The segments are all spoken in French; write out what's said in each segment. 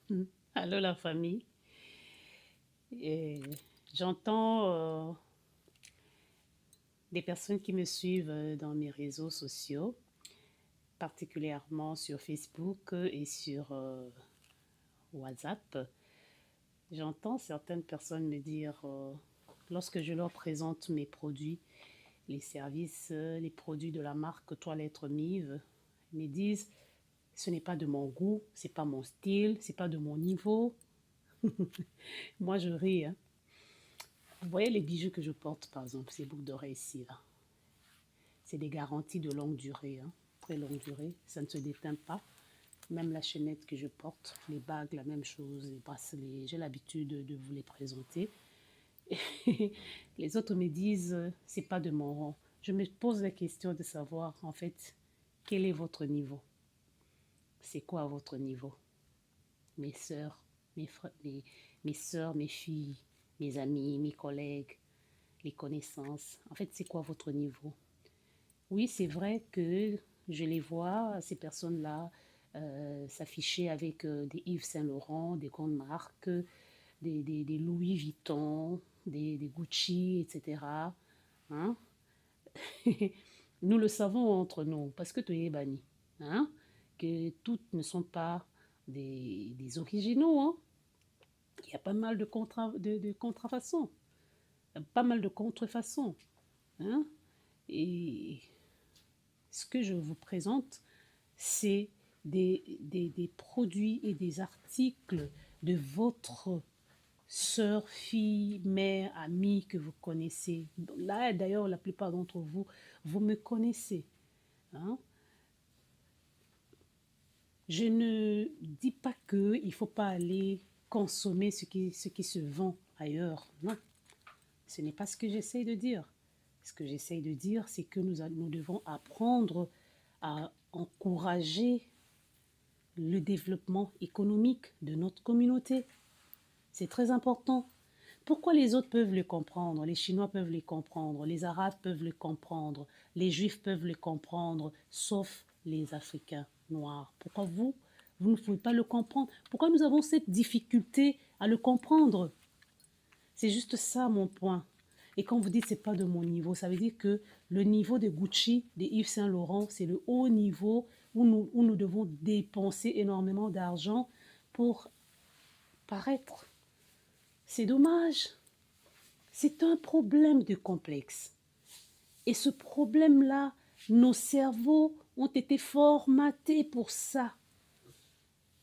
Mm. Allô la famille. Et j'entends des personnes qui me suivent dans mes réseaux sociaux, particulièrement sur Facebook et sur WhatsApp. J'entends certaines personnes me dire, lorsque je leur présente mes produits, les services, les produits de la marque Toilette Mive, ils me disent, ce n'est pas de mon goût, c'est pas mon style, c'est pas de mon niveau. Moi, je ris, hein. Vous voyez les bijoux que je porte, par exemple, ces boucles d'oreilles ici, là. C'est des garanties de longue durée, hein, très longue durée. Ça ne se déteint pas. Même la chaînette que je porte, les bagues, la même chose, les bracelets, j'ai l'habitude de vous les présenter. Et les autres me disent, c'est pas de mon rang. Je me pose la question de savoir, en fait, quel est votre niveau? C'est quoi votre niveau? Mes sœurs, mes frères, mes sœurs, mes filles, mes amis, mes collègues, les connaissances. En fait, c'est quoi votre niveau? Oui, c'est vrai que je les vois, ces personnes-là, s'afficher avec des Yves Saint-Laurent, des grandes marques, des Louis Vuitton, des Gucci, etc. Hein? Nous le savons entre nous, parce que tu es banni. Hein? Que toutes ne sont pas des originaux. Hein? Il y a pas mal de contrefaçons, pas mal de contrefaçons. Hein? Et ce que je vous présente, c'est des produits et des articles de votre sœur, fille, mère, amie que vous connaissez. Là, d'ailleurs, la plupart d'entre vous, vous me connaissez. Hein? Je ne dis pas qu'il ne faut pas aller consommer ce qui se vend ailleurs. Non, ce n'est pas ce que j'essaye de dire. Ce que j'essaye de dire, c'est que nous devons apprendre à encourager le développement économique de notre communauté. C'est très important. Pourquoi les autres peuvent le comprendre? Les Chinois peuvent le comprendre, les Arabes peuvent le comprendre, les Juifs peuvent le comprendre, sauf les Africains noirs. Pourquoi vous ne pouvez pas le comprendre? Pourquoi nous avons cette difficulté à le comprendre? C'est juste ça mon point. Et quand vous dites c'est pas de mon niveau, ça veut dire que le niveau de Gucci, de Yves Saint Laurent, c'est le haut niveau où nous devons dépenser énormément d'argent pour paraître. C'est dommage. C'est un problème de complexe. Et ce problème-là, nos cerveaux ont été formatés pour ça.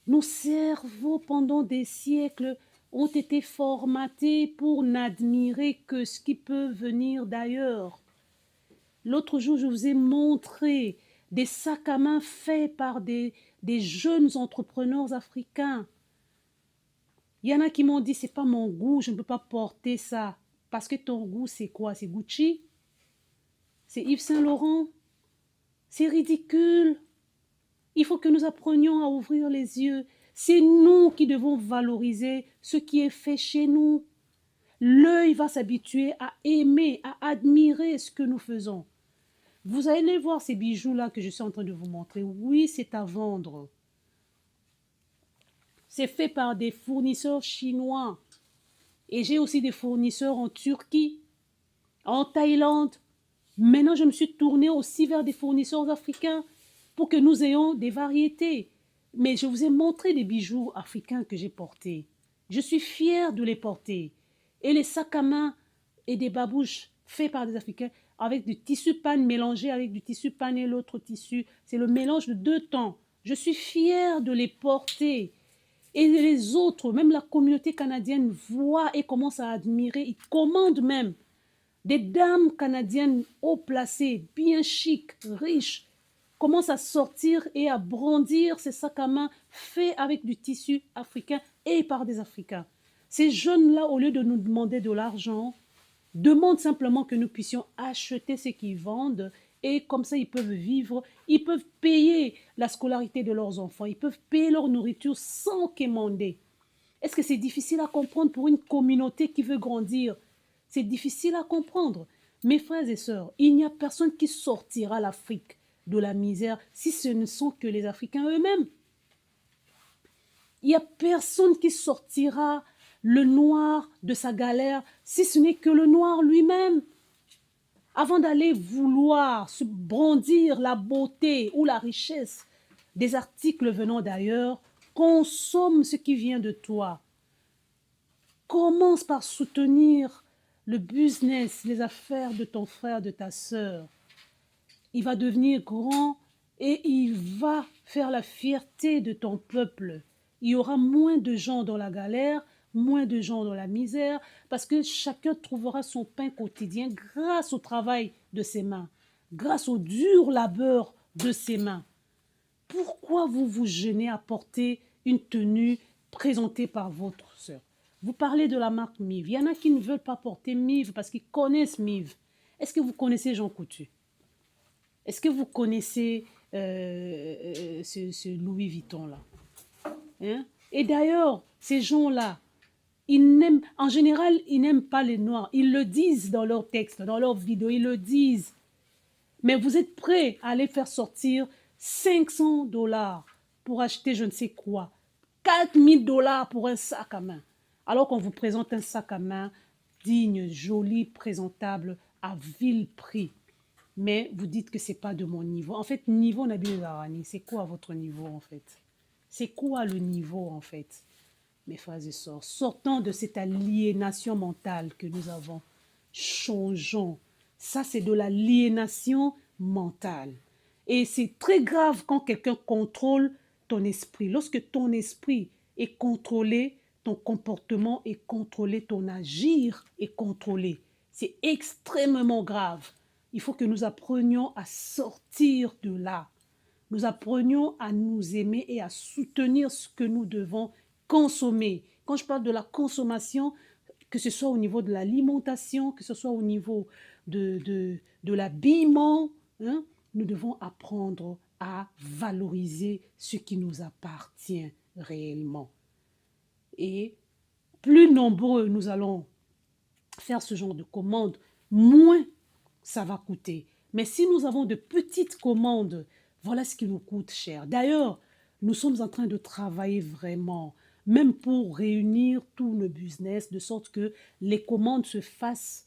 Nos cerveaux, pendant des siècles, ont été formatés pour n'admirer que ce qui peut venir d'ailleurs. L'autre jour, je vous ai montré des sacs à main faits par des jeunes entrepreneurs africains. Il y en a qui m'ont dit, c'est pas mon goût, je ne peux pas porter ça. Parce que ton goût, c'est quoi? C'est Gucci? C'est Yves Saint Laurent? C'est ridicule. Il faut que nous apprenions à ouvrir les yeux. C'est nous qui devons valoriser ce qui est fait chez nous. L'œil va s'habituer à aimer, à admirer ce que nous faisons. Vous allez voir ces bijoux-là que je suis en train de vous montrer. Oui, c'est à vendre. C'est fait par des fournisseurs chinois. Et j'ai aussi des fournisseurs en Turquie, en Thaïlande. Maintenant, je me suis tournée aussi vers des fournisseurs africains pour que nous ayons des variétés. Mais je vous ai montré des bijoux africains que j'ai portés. Je suis fière de les porter. Et les sacs à main et des babouches faits par des Africains avec du tissu panne mélangé avec du tissu panne et l'autre tissu. C'est le mélange de deux temps. Je suis fière de les porter. Et les autres, même la communauté canadienne, voit et commence à admirer. Ils commandent même. Des dames canadiennes haut placées, bien chic, riches, commencent à sortir et à brandir ces sacs à main faits avec du tissu africain et par des Africains. Ces jeunes-là, au lieu de nous demander de l'argent, demandent simplement que nous puissions acheter ce qu'ils vendent et comme ça ils peuvent vivre, ils peuvent payer la scolarité de leurs enfants, ils peuvent payer leur nourriture sans quémander. Est-ce que c'est difficile à comprendre pour une communauté qui veut grandir? C'est difficile à comprendre. Mes frères et sœurs, il n'y a personne qui sortira l'Afrique de la misère si ce ne sont que les Africains eux-mêmes. Il n'y a personne qui sortira le noir de sa galère, si ce n'est que le noir lui-même. Avant d'aller vouloir se brandir la beauté ou la richesse des articles venant d'ailleurs, consomme ce qui vient de toi. Commence par soutenir le business, les affaires de ton frère, de ta sœur. Il va devenir grand et il va faire la fierté de ton peuple. Il y aura moins de gens dans la galère, moins de gens dans la misère, parce que chacun trouvera son pain quotidien grâce au travail de ses mains, grâce au dur labeur de ses mains. Pourquoi vous vous gênez à porter une tenue présentée par votre sœur? Vous parlez de la marque Miv. Il y en a qui ne veulent pas porter Miv parce qu'ils connaissent Miv. Est-ce que vous connaissez Jean Coutu? Est-ce que vous connaissez ce Louis Vuitton-là? Hein? Et d'ailleurs, ces gens-là, en général, ils n'aiment pas les Noirs. Ils le disent dans leurs textes, dans leurs vidéos, ils le disent. Mais vous êtes prêts à aller faire sortir 500 $ pour acheter je ne sais quoi, 4000 $ pour un sac à main, alors qu'on vous présente un sac à main digne, joli, présentable, à vil prix. Mais vous dites que ce n'est pas de mon niveau. En fait, niveau Nabil Zarani, c'est quoi votre niveau en fait? C'est quoi le niveau en fait? Mes frères et sœurs, sortons de cette aliénation mentale que nous avons. Changeons. Ça, c'est de l'aliénation mentale. Et c'est très grave quand quelqu'un contrôle ton esprit. Lorsque ton esprit est contrôlé, ton comportement est contrôlé, ton agir est contrôlé. C'est extrêmement grave. Il faut que nous apprenions à sortir de là. Nous apprenions à nous aimer et à soutenir ce que nous devons consommer. Quand je parle de la consommation, que ce soit au niveau de l'alimentation, que ce soit au niveau de l'habillement, hein, nous devons apprendre à valoriser ce qui nous appartient réellement. Et plus nombreux nous allons faire ce genre de commandes, moins ça va coûter. Mais si nous avons de petites commandes, voilà ce qui nous coûte cher. D'ailleurs, nous sommes en train de travailler vraiment, même pour réunir tout le business, de sorte que les commandes se fassent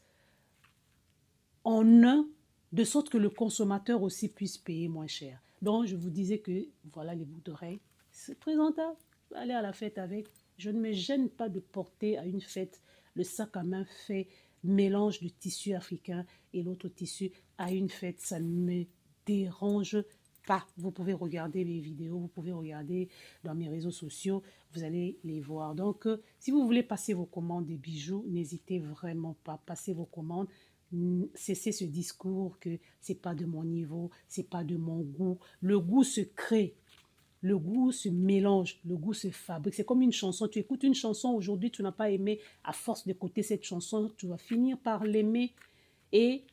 en un, de sorte que le consommateur aussi puisse payer moins cher. Donc, je vous disais que, voilà les bouts d'oreilles, c'est présentable. Allez à la fête avec. Je ne me gêne pas de porter à une fête le sac à main fait mélange de tissu africain et l'autre tissu à une fête. Ça ne me dérange pas. Vous pouvez regarder mes vidéos, vous pouvez regarder dans mes réseaux sociaux, vous allez les voir. Donc, si vous voulez passer vos commandes des bijoux, n'hésitez vraiment pas. Passez vos commandes. Cessez ce discours que c'est pas de mon niveau, c'est pas de mon goût. Le goût se crée. Le goût se mélange, le goût se fabrique. C'est comme une chanson. Tu écoutes une chanson aujourd'hui, tu n'as pas aimé. À force d'écouter cette chanson, tu vas finir par l'aimer. Et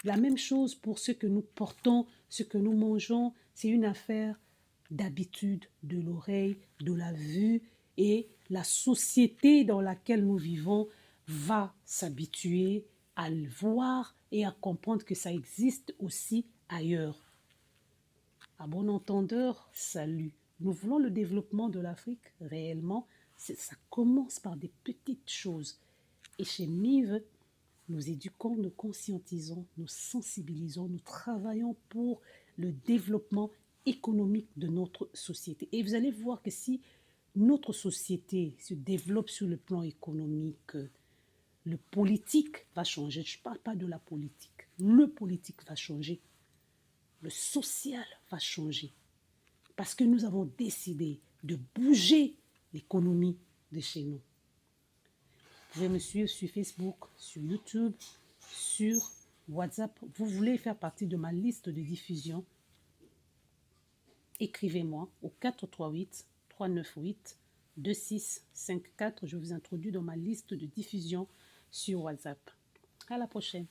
la même chose pour ce que nous portons, ce que nous mangeons. C'est une affaire d'habitude, de l'oreille, de la vue. Et la société dans laquelle nous vivons va s'habituer à le voir et à comprendre que ça existe aussi ailleurs. À bon entendeur, salut. Nous voulons le développement de l'Afrique réellement. Ça commence par des petites choses. Et chez MIV, nous éduquons, nous conscientisons, nous sensibilisons, nous travaillons pour le développement économique de notre société. Et vous allez voir que si notre société se développe sur le plan économique, le politique va changer. Je ne parle pas de la politique. Le politique va changer. Le social va changer. Parce que nous avons décidé de bouger l'économie de chez nous. Vous pouvez me suivre sur Facebook, sur YouTube, sur WhatsApp. Vous voulez faire partie de ma liste de diffusion? Écrivez-moi au 438 398 2654. Je vous introduis dans ma liste de diffusion sur WhatsApp. À la prochaine.